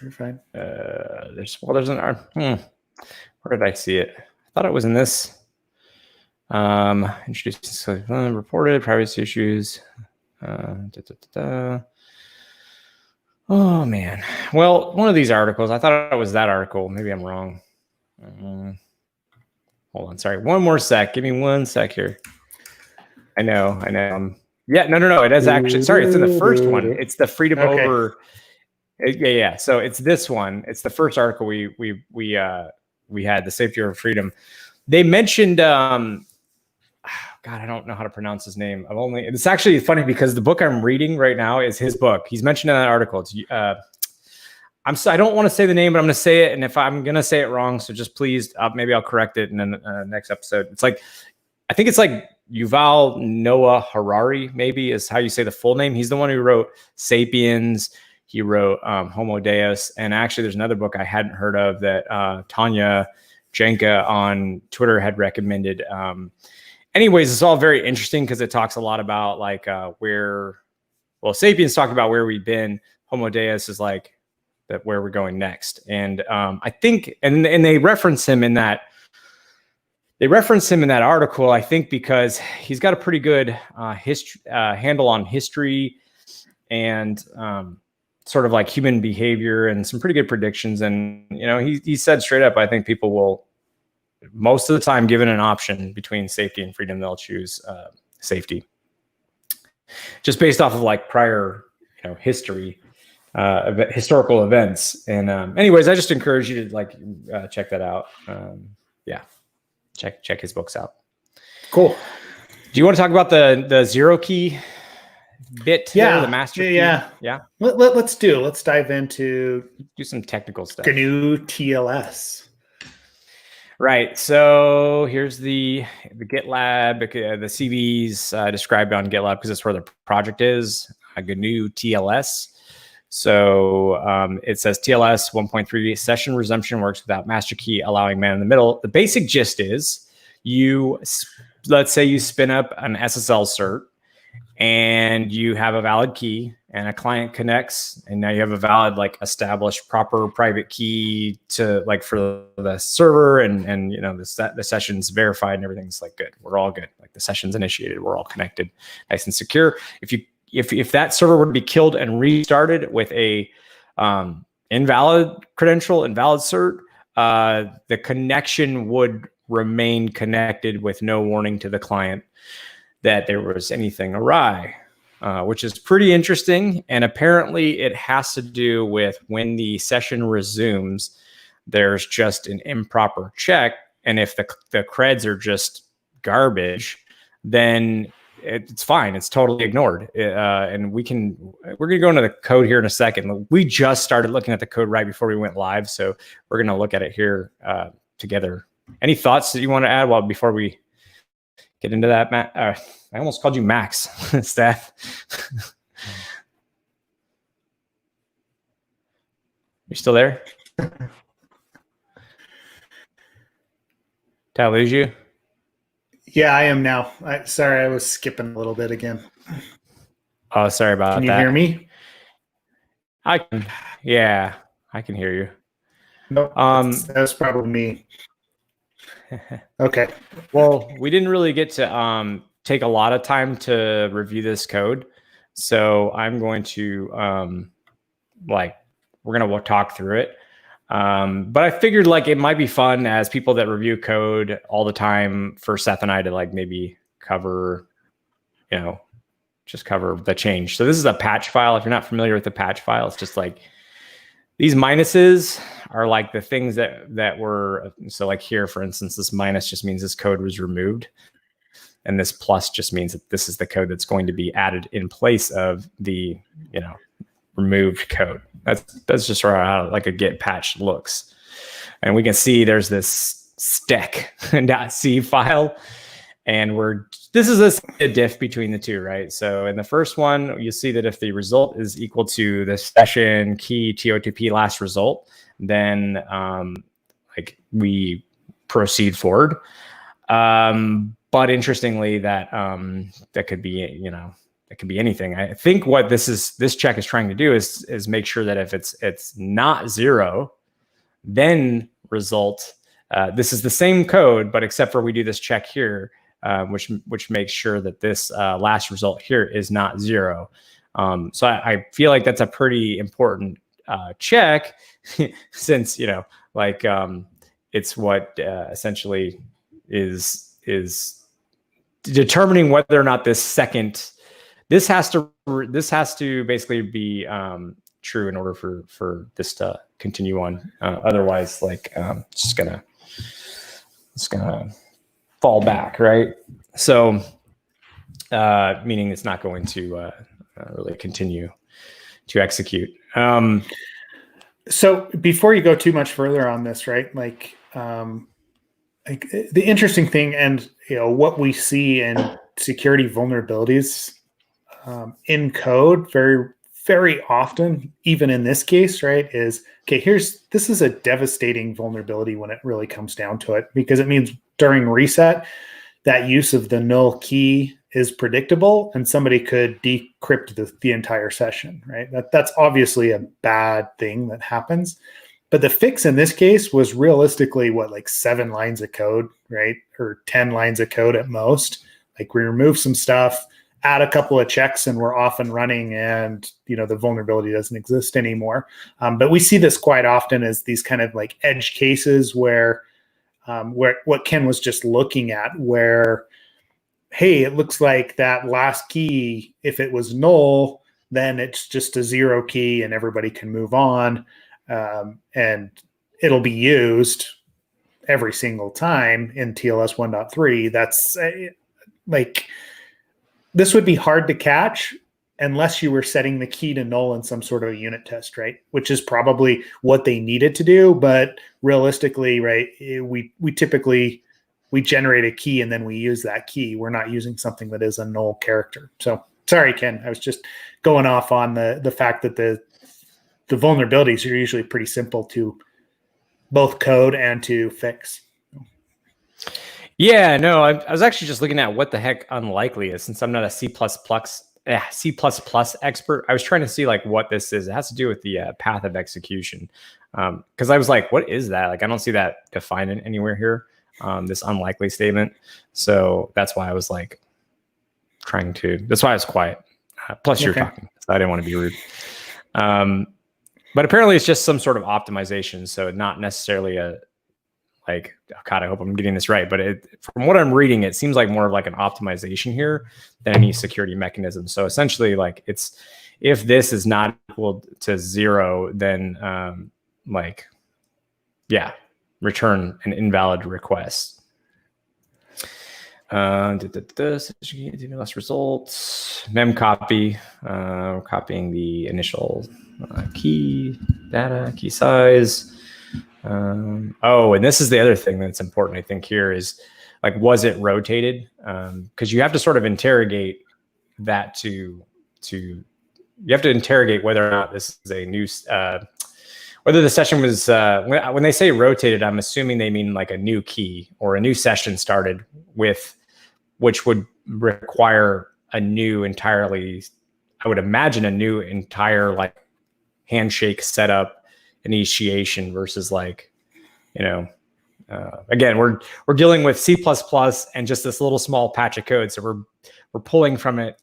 You're fine. There's an arm. Where did I see it? I thought it was in this. Introducing reported privacy issues. Oh man. Well, one of these articles, I thought it was that article. Maybe I'm wrong. Hold on. Sorry. One more sec. Give me 1 sec here. I know. Yeah. No. It is actually. Sorry. It's in the first one. It's the freedom over. Yeah. So it's this one. It's the first article we had, the safety over freedom. They mentioned. God, I don't know how to pronounce his name. It's actually funny because the book I'm reading right now is his book. He's mentioned in that article. It's, I don't want to say the name, but I'm going to say it. And if I'm going to say it wrong, so just please, maybe I'll correct it in the next episode. It's like, I think it's like Yuval Noah Harari, maybe is how you say the full name. He's the one who wrote Sapiens. He wrote Homo Deus. And actually, there's another book I hadn't heard of that Tanya Jenka on Twitter had recommended. Anyways, it's all very interesting because it talks a lot about like Sapiens talked about where we've been. Homo Deus is like that where we're going next. And I think, and they reference him in that. They reference him in that article, I think, because he's got a pretty good handle on history and sort of like human behavior and some pretty good predictions. And you know, he said straight up, I think people will, most of the time, given an option between safety and freedom, they'll choose safety, just based off of like prior, you know, history, historical events. And anyways, I just encourage you to like check that out. Check his books out. Cool. Do you want to talk about the zero key bit? Yeah, the master key? Yeah. Let's dive into some technical stuff. GnuTLS. Right. So here's the GitLab, the CVEs described on GitLab because that's where the project is, GnuTLS. So it says TLS 1.3 session resumption works without master key, allowing man in the middle. The basic gist is let's say you spin up an SSL cert and you have a valid key and a client connects, and now you have a valid, like, established proper private key to like for the server, and you know the session's verified and everything's like good. We're all good. Like the session's initiated. We're all connected, nice and secure. If that server were to be killed and restarted with a invalid credential, invalid cert, the connection would remain connected with no warning to the client that there was anything awry, which is pretty interesting. And apparently it has to do with when the session resumes, there's just an improper check. And if the creds are just garbage, then it's fine. It's totally ignored. And we're going to go into the code here in a second. We just started looking at the code right before we went live. So we're going to look at it here together. Any thoughts that you want to add before we get into that, Matt? I almost called you Max, Steph. You still there? Did I lose you? Yeah, I am now. Sorry, I was skipping a little bit again. Oh, sorry about that. Can you hear me? I can hear you. Nope, that's probably me. Okay. Well, we didn't really get to take a lot of time to review this code, so I'm going to we're gonna talk through it. But I figured like it might be fun as people that review code all the time for Seth and I to like maybe cover, just cover the change. So this is a patch file. If you're not familiar with the patch file, it's just like these minuses are like the things that were, so like here, for instance, this minus just means this code was removed. And this plus just means that this is the code that's going to be added in place of the, removed code. That's just how like a git patch looks. And we can see there's this stack.c file. And this is a diff between the two, right? So in the first one, you see that if the result is equal to the session key TOTP last result, then we proceed forward. But interestingly, that could be, it could be anything. I think what this check is trying to do is make sure that if it's not 0, then result. This is the same code, but except for we do this check here, which makes sure that this last result here is not 0. So I feel like that's a pretty important check, since it's what essentially is determining whether or not this has to basically be true in order for this to continue on. Otherwise, it's gonna fall back, right? So, meaning it's not going to really continue to execute. So before you go too much further on this, right? The interesting thing, and what we see in security vulnerabilities in code very, very often, even in this case, right, is this is a devastating vulnerability when it really comes down to it, because it means during reset, that use of the null key is predictable, and somebody could decrypt the entire session, right? That's obviously a bad thing that happens. But the fix in this case was realistically 7 lines of code, right? Or 10 lines of code at most. We remove some stuff, add a couple of checks, and we're off and running, and the vulnerability doesn't exist anymore. But we see this quite often as these kind of edge cases where what Ken was just looking at, where, hey, it looks like that last key, if it was null, then it's just a 0 key and everybody can move on. And it'll be used every single time in TLS 1.3. That's this would be hard to catch unless you were setting the key to null in some sort of a unit test, right? Which is probably what they needed to do. But realistically, right, we typically generate a key and then we use that key. We're not using something that is a null character. So sorry, Ken, I was just going off on the fact that the vulnerabilities are usually pretty simple to both code and to fix. Yeah, no, I was actually just looking at what the heck unlikely is, since I'm not a C++ expert. I was trying to see what this is. It has to do with the path of execution. Because I was like, what is that? I don't see that defined anywhere here, this unlikely statement. So that's why I was that's why I was quiet. Plus you're talking, so I didn't want to be rude. But apparently it's just some sort of optimization. So not necessarily God, I hope I'm getting this right. But from what I'm reading, it seems like more of an optimization here than any security mechanism. So essentially it's, if this is not equal to 0, then return an invalid request. Last results, mem copy, copying the initial key data, key size. And this is the other thing that's important, I think, here is was it rotated? Because you have to sort of interrogate that you have to interrogate whether or not this is a new, whether the session was, when they say rotated, I'm assuming they mean a new key or a new session started with which would require I would imagine a new entire like handshake setup initiation versus like, again, we're dealing with C++ and just this little small patch of code. So we're pulling from it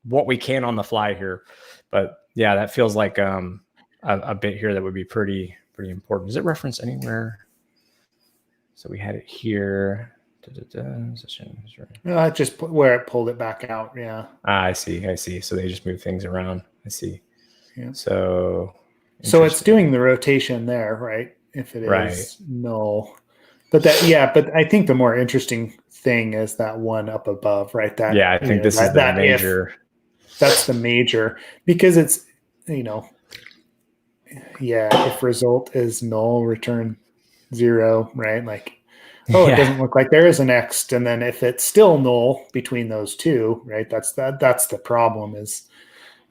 what we can on the fly here. But yeah, that feels like a bit here that would be pretty important. Does it reference anywhere? So we had it here. Just where it pulled it back out. Yeah. I see. So they just move things around. I see. Yeah. So it's doing the rotation there, right? If it is null. But I think the more interesting thing is that one up above, right? That I think this is the major. That's the major, because it's, if result is null, return 0, right? Like, it doesn't look like there is a next. And then if it's still null between those two, right? That's the problem, is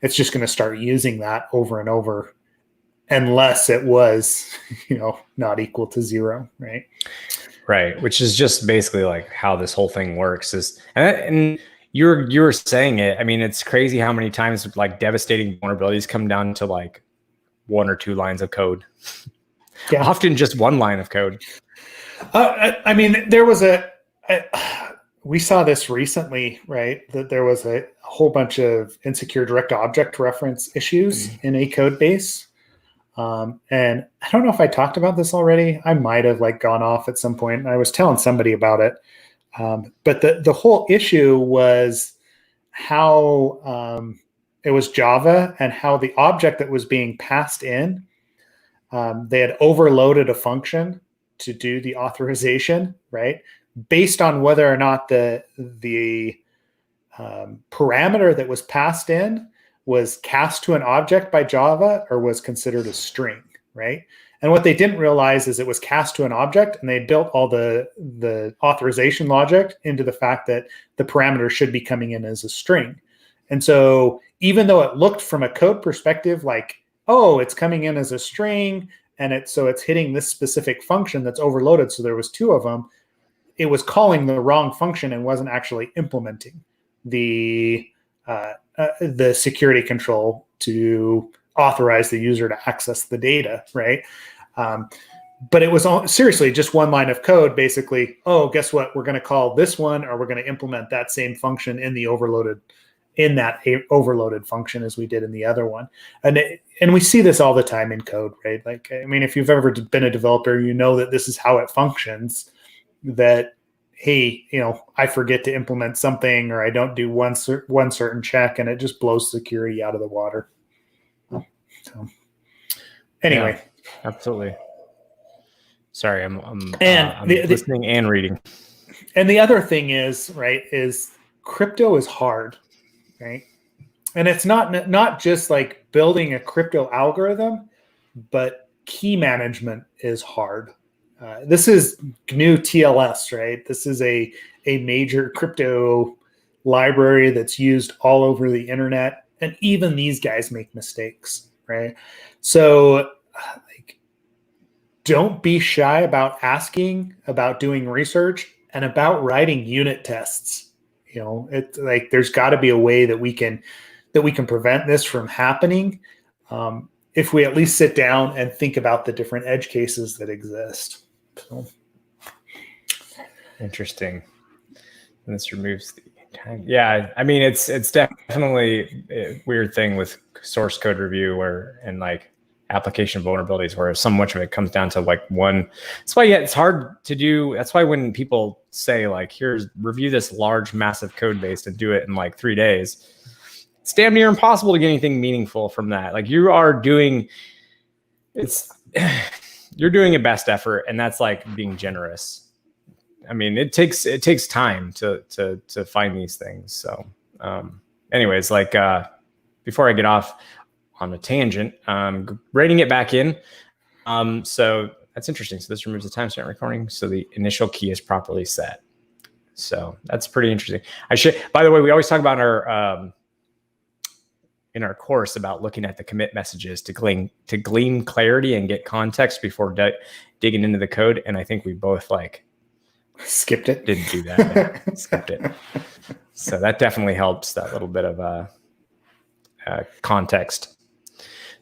it's just going to start using that over and over unless it was, not equal to 0, right? Right. Which is just basically like how this whole thing works and you were saying it. I mean, it's crazy how many times like devastating vulnerabilities come down to like 1 or 2 lines of code. Yeah. Often just 1 line of code. I mean, there was we saw this recently, right? That there was a whole bunch of insecure direct object reference issues in a code base. And I don't know if I talked about this already. I might have like gone off at some point, and I was telling somebody about it. But the whole issue was how it was Java, and how the object that was being passed in, they had overloaded a function to do the authorization, right? Based on whether or not the parameter that was passed in was cast to an object by Java or was considered a string, right? And what they didn't realize is it was cast to an object, and they built all the authorization logic into the fact that the parameter should be coming in as a string. And so even though it looked from a code perspective like, oh, it's coming in as a string, and it's hitting this specific function that's overloaded, so there was 2 of them, it was calling the wrong function and wasn't actually implementing the security control to authorize the user to access the data, right? But it was seriously just 1 line of code, basically. Oh, guess what? We're going to call this one, or we're going to implement that same function in that overloaded function as we did in the other one. And we see this all the time in code, right? Like, I mean, if you've ever been a developer, you know that this is how it functions. That, hey, I forget to implement something, or I don't do one certain check, and it just blows security out of the water. So anyway, absolutely. Sorry, I'm listening and reading. And the other thing is, right, is crypto is hard, right? And it's not just like building a crypto algorithm, but key management is hard. This is GnuTLS, right? This is a major crypto library that's used all over the internet, and even these guys make mistakes, right? So, like, don't be shy about asking, about doing research, and about writing unit tests. It's like there's got to be a way that we can prevent this from happening. If we at least sit down and think about the different edge cases that exist. So. Interesting. And this removes the time. Yeah, I mean, it's definitely a weird thing with source code review and like application vulnerabilities, where so much of it comes down to like one. That's why it's hard to do. That's why when people say like, here's review this large, massive code base and do it in like 3 days, it's damn near impossible to get anything meaningful from that. Like you're doing a best effort, and that's like being generous. I mean, it takes time to find these things. So anyways, like before I get off on a tangent, rating it back in. So that's interesting. So this removes the timestamp recording, so the initial key is properly set. So that's pretty interesting. By the way, we always talk about in our course about looking at the commit messages to glean clarity and get context before digging into the code. And I think we both like Skipped it. Didn't do that. Yeah. Skipped it. So that definitely helps, that little bit of context.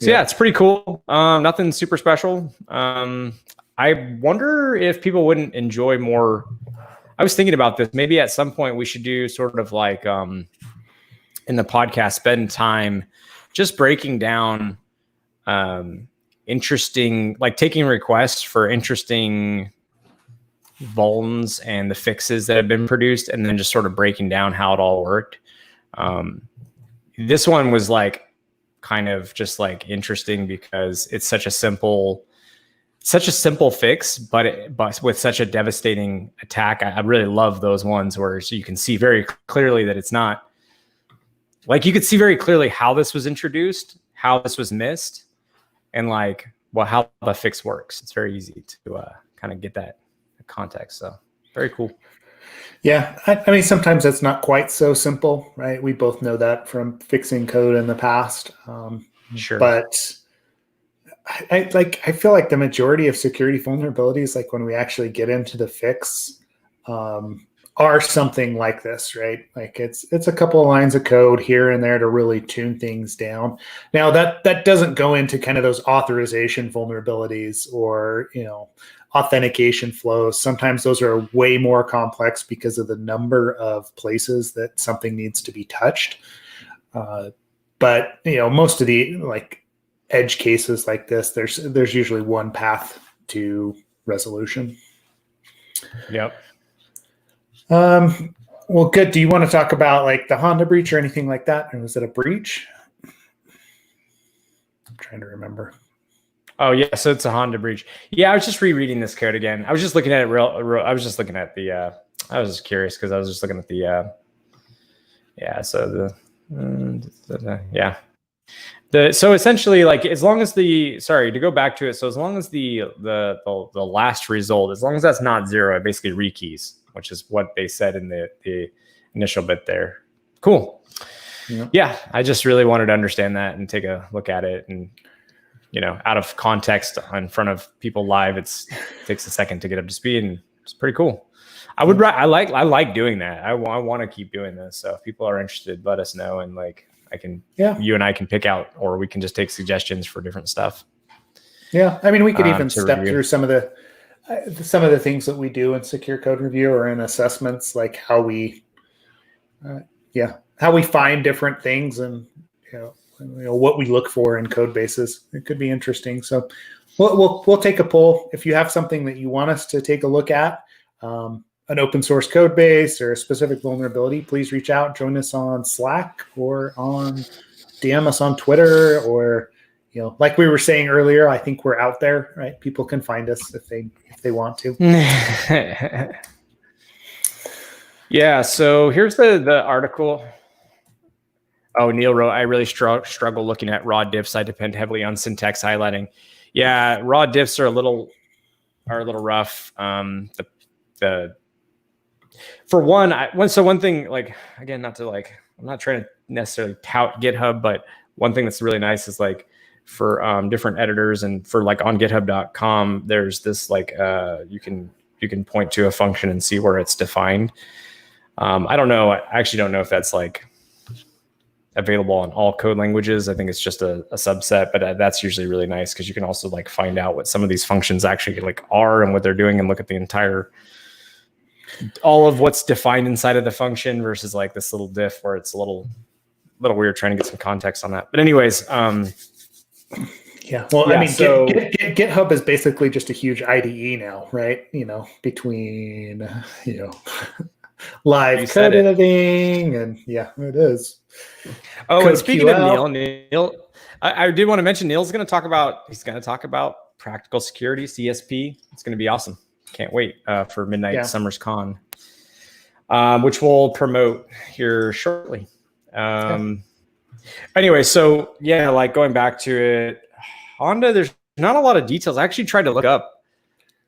So yeah, it's pretty cool. Nothing super special. I wonder if people wouldn't enjoy more. I was thinking about this. Maybe at some point we should do sort of like in the podcast, spend time just breaking down interesting, like taking requests for interesting vulns and the fixes that have been produced, and then just sort of breaking down how it all worked. This one was like kind of just like interesting because it's such a simple fix, but with such a devastating attack. I really love those ones where so you can see very clearly that it's not like, you could see very clearly how this was introduced, how this was missed, and like, well, how the fix works. It's very easy to kind of get that context. So very cool. Yeah. I mean, sometimes it's not quite so simple, right? We both know that from fixing code in the past. Sure. But I feel like the majority of security vulnerabilities, like when we actually get into the fix, are something like this, right? Like it's a couple of lines of code here and there to really tune things down. Now that doesn't go into kind of those authorization vulnerabilities or, authentication flows. Sometimes those are way more complex because of the number of places that something needs to be touched. But most of the like edge cases like this, there's usually one path to resolution. Yep. Well, good. Do you want to talk about like the Honda breach or anything like that? And was it a breach? I'm trying to remember. Oh yeah, so it's a Honda breach. Yeah, I was just rereading this code again. I was just looking at it I was just looking at the I was just curious because I was just looking at the so essentially, like, as long as to go back to it, so as long as the last result, as long as that's not 0, it basically rekeys, which is what they said in the initial bit there. Cool. Yeah, I just really wanted to understand that and take a look at it, and out of context in front of people live, it takes a second to get up to speed, and it's pretty cool. I like doing that. I want to keep doing this. So if people are interested, let us know, and like you and I can pick out, or we can just take suggestions for different stuff. Yeah, I mean, we could even step through some of the things that we do in secure code review or in assessments, like how we find different things and what we look for in code bases. It could be interesting. So we'll take a poll. If you have something that you want us to take a look at, an open source code base or a specific vulnerability, please reach out, join us on Slack or on DM us on Twitter, or like we were saying earlier, I think we're out there, right? People can find us if they want to. Yeah. So here's the article. Oh, Neil wrote, I really struggle looking at raw diffs. I depend heavily on syntax highlighting. Yeah, raw diffs are a little rough. One thing, like, again, not to like, I'm not trying to necessarily tout GitHub, but one thing that's really nice is like for different editors and for like on github.com, there's this like you can point to a function and see where it's defined. I don't know. I actually don't know if that's like available on all code languages. I think it's just a subset, but that's usually really nice because you can also like find out what some of these functions actually like are and what they're doing, and look at all of what's defined inside of the function versus like this little diff where it's a little weird trying to get some context on that. But anyways, yeah. Well, I mean, so GitHub is basically just a huge IDE now, right? Between live code editing and it is. Oh, code and speaking of Neil, I did want to mention Neil's going to talk about practical security, CSP. It's going to be awesome. Can't wait for Midnight Summers Con, which we'll promote here shortly. Anyway, so like going back to it, Honda, there's not a lot of details. I actually tried to look up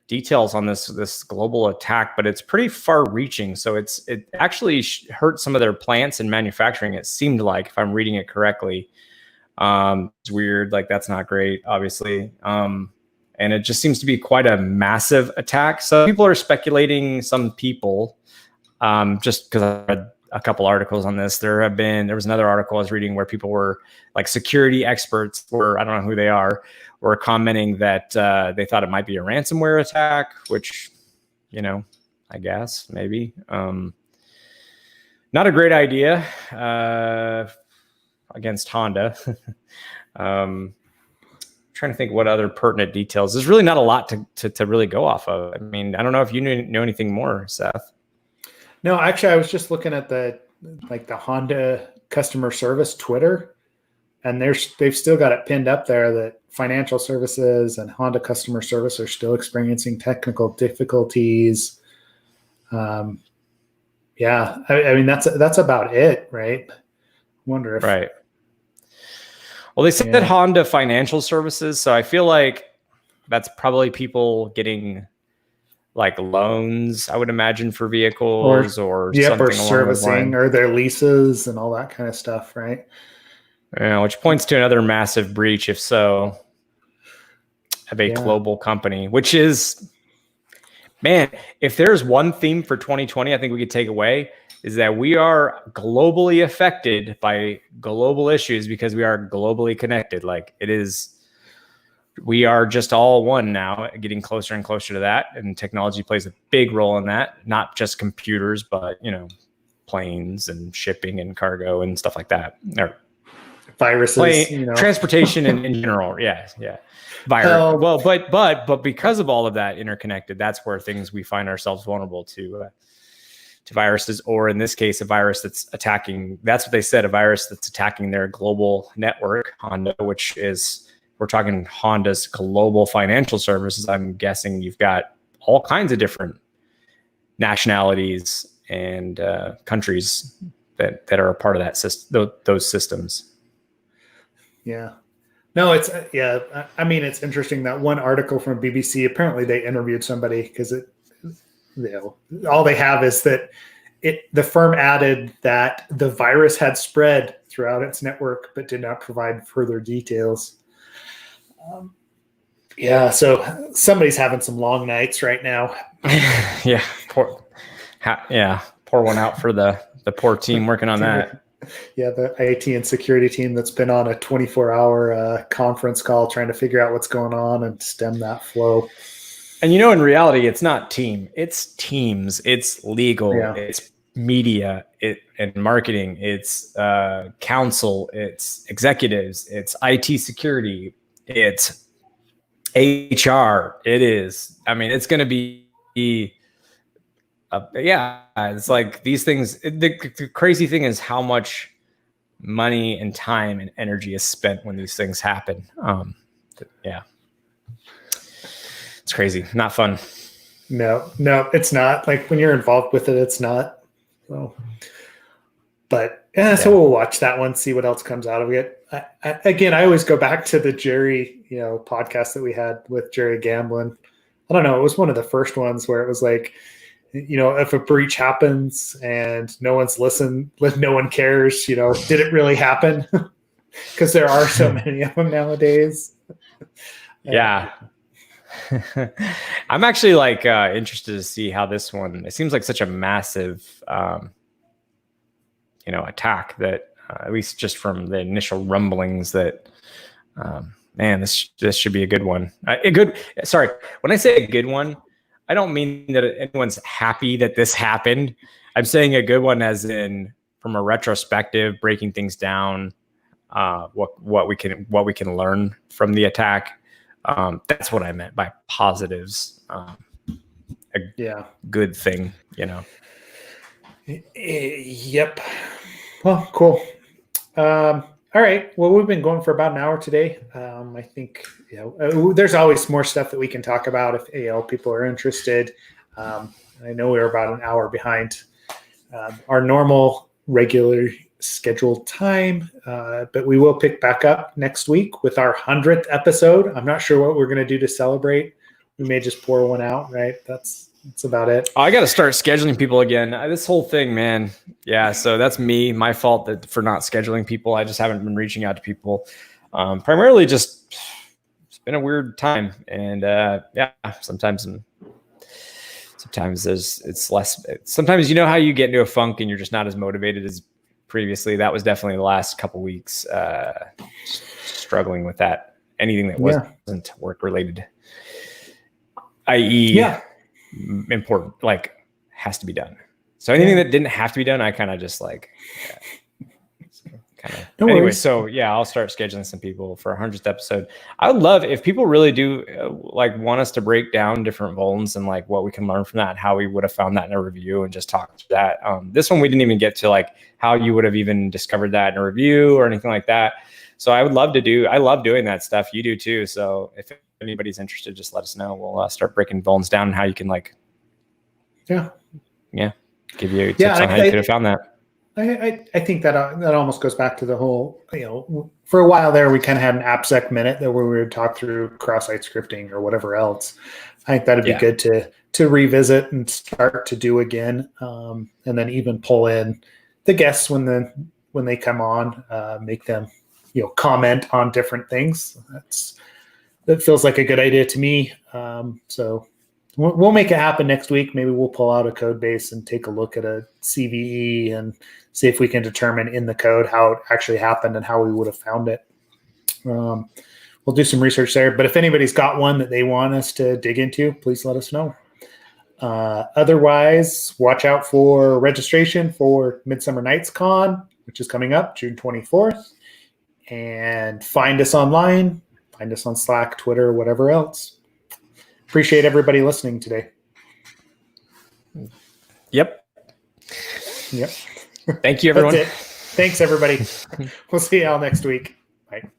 details on this global attack, but it's pretty far-reaching. So it actually hurt some of their plants and manufacturing. It seemed like, if I'm reading it correctly, it's weird. Like, that's not great, obviously. And it just seems to be quite a massive attack. So people are speculating, some people, just because I read a couple articles on this, there was another article I was reading where people were like security experts I don't know who they are, were commenting that they thought it might be a ransomware attack, which, I guess maybe. Not a great idea against Honda. Trying to think what other pertinent details. There's really not a lot to really go off of. I mean, I don't know if you know anything more, Seth. No, actually, I was just looking at the Honda customer service Twitter, and they've still got it pinned up there that financial services and Honda customer service are still experiencing technical difficulties. I mean that's about it, right? I wonder if right. Well, they said Honda Financial Services, so I feel like that's probably people getting like loans, I would imagine, for vehicles or something or servicing or their leases and all that kind of stuff, right? Yeah, which points to another massive breach, if so, of a global company, which is, man, if there's one theme for 2020, I think we could take away is that we are globally affected by global issues because we are globally connected. Like we are just all one now, getting closer and closer to that. And technology plays a big role in that, not just computers, but, planes and shipping and cargo and stuff like that. Or viruses, transportation in general. Yeah. Virus. Well, but because of all of that interconnected, that's where we find ourselves vulnerable to viruses, or in this case, a virus that's attacking. That's what they said, a virus that's attacking their global network, Honda, which is, we're talking Honda's global financial services. I'm guessing you've got all kinds of different nationalities and countries that are a part of that system, those systems. Yeah. No, it's I mean, it's interesting that one article from BBC, apparently they interviewed somebody because all they have is that the firm added that the virus had spread throughout its network, but did not provide further details. So somebody's having some long nights right now. Pour one out for the poor team working on that. Yeah, the IT and security team that's been on a 24-hour conference call trying to figure out what's going on and stem that flow. And in reality, it's not team. It's teams. It's legal. Yeah. It's media. And marketing. It's counsel. It's executives. It's IT security. It's HR. It is. I mean, it's going to be. It's like these things. The crazy thing is how much money and time and energy is spent when these things happen. It's crazy. Not fun. No, it's not. Like when you're involved with it, it's not. So, but so we'll watch that one, see what else comes out of it. I always go back to the Jerry, podcast that we had with Jerry Gamblin. I don't know. It was one of the first ones where it was like, if a breach happens and no one's listened, no one cares, did it really happen? Because there are so many of them nowadays. Yeah. I'm actually interested to see how this one, it seems like such a massive, attack that at least just from the initial rumblings that, this should be a good one. Sorry. When I say a good one, I don't mean that anyone's happy that this happened. I'm saying a good one as in from a retrospective, breaking things down, what we can learn from the attack. That's what I meant by positives. Good thing, Yep. Well, cool. All right. Well, we've been going for about an hour today. I think there's always more stuff that we can talk about if people are interested. I know we're about an hour behind our normal, regular scheduled time, but we will pick back up next week with our 100th episode. I'm not sure what we're going to do to celebrate. We may just pour one out, right? That's about it. I got to start scheduling people again. This whole thing, man. Yeah. So that's my fault for not scheduling people. I just haven't been reaching out to people. Primarily just been a weird time, and sometimes it's less. Sometimes how you get into a funk and you're just not as motivated as previously. That was definitely the last couple weeks, struggling with that. Anything that wasn't work related, i.e., important, like has to be done. So anything that didn't have to be done, I kind of just like. Anyway, so I'll start scheduling some people for our 100th episode. I would love if people really do want us to break down different vulns and like what we can learn from that and how we would have found that in a review and just talk to that. This one we didn't even get to like how you would have even discovered that in a review or anything like that. So I love doing that stuff. You do too. So if anybody's interested, just let us know. We'll start breaking vulns down and how you can give you tips on how you could have found that. I think that almost goes back to the whole, for a while there, we kind of had an AppSec minute where we would talk through cross-site scripting or whatever else. I think that'd be good to revisit and start to do again. And then even pull in the guests when they come on, make them, comment on different things. That feels like a good idea to me. So we'll make it happen next week. Maybe we'll pull out a code base and take a look at a CVE and see if we can determine in the code how it actually happened and how we would have found it. We'll do some research there. But if anybody's got one that they want us to dig into, please let us know. Otherwise, watch out for registration for Midsummer Nights Con, which is coming up June 24th. And find us online. Find us on Slack, Twitter, whatever else. Appreciate everybody listening today. Yep. Thank you, everyone. That's it. Thanks, everybody. We'll see you all next week. Bye.